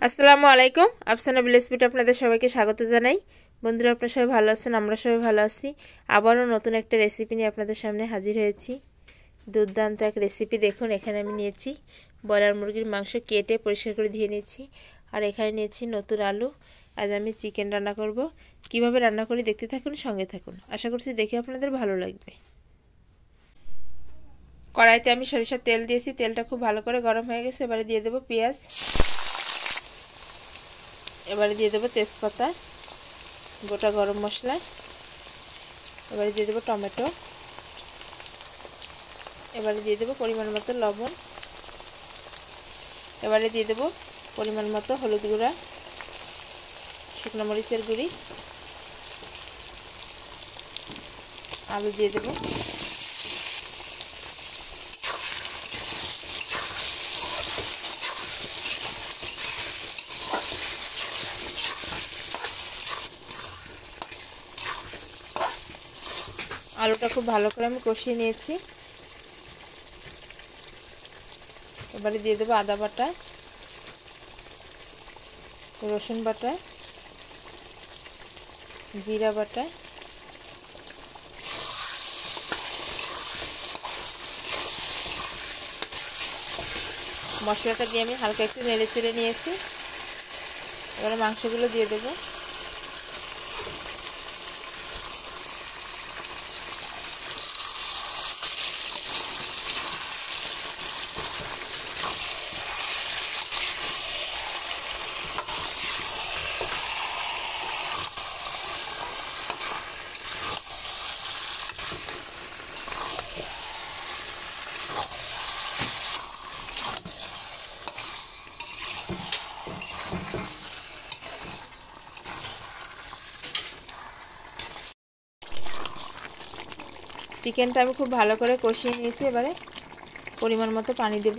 আসসালামু আলাইকুম। আফসানা ভিলেজ আপনাদের সবাইকে স্বাগত জানাই। বন্ধুরা, আপনারা সবাই ভালো আছেন? আমরা সবাই ভালো আছি। আবারও নতুন একটা রেসিপি নিয়ে আপনাদের সামনে হাজির হয়েছি। দুর্দান্ত এক রেসিপি। দেখুন, এখানে আমি নিয়েছি ব্রয়লার মুরগির মাংস, কেটে পরিষ্কার করে ধুয়ে নিয়েছি। আর এখানে নিয়েছি নতুন আলু। আজ আমি চিকেন রান্না করব। কিভাবে রান্না করি দেখতে থাকুন, সঙ্গে থাকুন। আশা করছি দেখে আপনাদের ভালো লাগবে। কড়াইতে আমি সরিষার তেল দিয়েছি। তেলটা খুব ভালো করে গরম হয়ে গেছে। এবারে দিয়ে দেবো পেঁয়াজ, এবারে দিয়ে দেবো তেজপাতা, গোটা গরম মশলা, এবারে দিয়ে দেবো টমেটো, এবারে দিয়ে দেবো পরিমাণ মতো লবণ, এবারে দিয়ে দেবো পরিমাণ মতো হলুদ গুঁড়া, শুকনো মরিচের গুঁড়ি, আলু দিয়ে দেবো, আলুটা খুব ভালো করে আমি কষিয়ে নিয়েছি। এবারে দিয়ে দেবো আদা বাটা, রসুন বাটা, জিরা বাটা, মশলাটা দিয়ে আমি হালকা একটু নেড়ে চেড়ে নিয়েছি। এবারে মাংসগুলো দিয়ে দেবো। চিকেনটা আমি খুব ভালো করে কষিয়ে নিয়েছি। এবারে পরিমাণ মতো পানি দেব।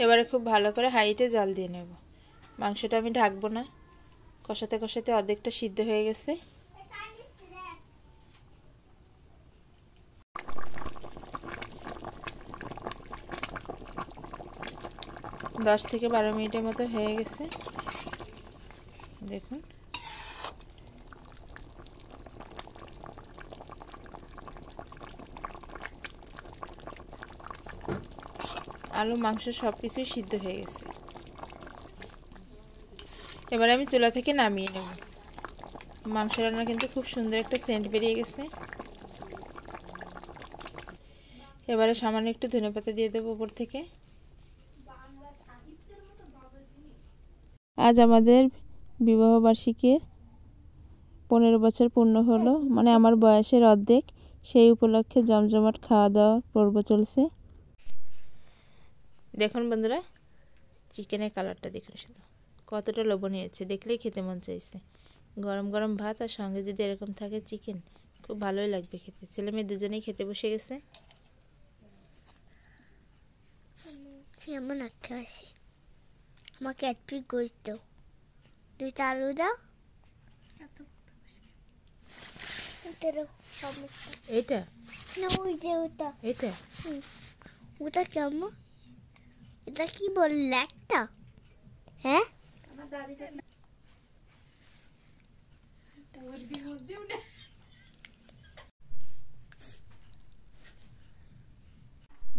এবারে খুব ভালো করে হাইটে জাল দিয়ে নেব। মাংসটা আমি ঢাকবো না, কষাতে কষাতে অর্ধেকটা সিদ্ধ হয়ে গেছে। দশ থেকে 12 মিনিটের মতো হয়ে গেছে। দেখুন, আলু মাংস সব কিছুই সিদ্ধ হয়ে গেছে। এবার আমি চুলা থেকে নামিয়ে নেব। মাংস রান্না কিন্তু খুব সুন্দর একটা সেন্ট বেরিয়ে গেছে। এবারে সামান্য একটু ধনেপাতা দিয়ে দেবো উপর থেকে। আজ আমাদের বিবাহবার্ষিকীর 15 বছর পূর্ণ হলো, মানে আমার বয়সের অর্ধেক। সেই উপলক্ষে জমজমাট খাওয়া দাওয়ার পর্ব চলছে। দেখুন বন্ধুরা, চিকেনের কালারটা দেখুন, শুধু কতটা লোভনীয় হচ্ছে, দেখলেই খেতে মন চাইছে। গরম গরম ভাত আর সঙ্গে যদি এরকম থাকে চিকেন, খুব ভালোই লাগবে খেতে। ছেলে মেয়ে দুজনেই খেতে বসে গেছে। আমার আঁকতে আসে, আমাকে এক পিস গোশ দাও, 2টা আলু দাও, এইটা না ওই যে ওটা, এইটা ওটা কেমন? এটা কি বললে একটা? হ্যাঁ,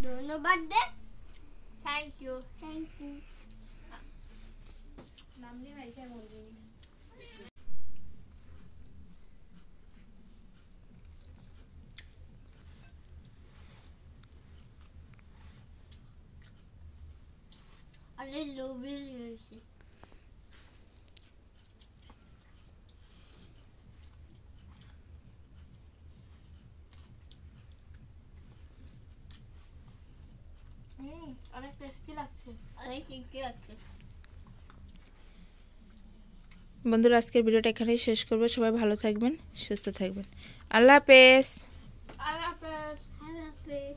ধন্যবাদ দে। Thank you, thank you. নাম দিয়ে ভাইকে বলবি। আরে লোভী হয়েছে। অনেক টেস্টি লাগছে, অনেক টেস্টি লাগছে। বন্ধুরা, আজকের ভিডিওটা এখানেই শেষ করবো। সবাই ভালো থাকবেন, সুস্থ থাকবেন। আল্লাহ হাফেজ। আল্লাহ হাফেজ। আল্লাহ হাফেজ।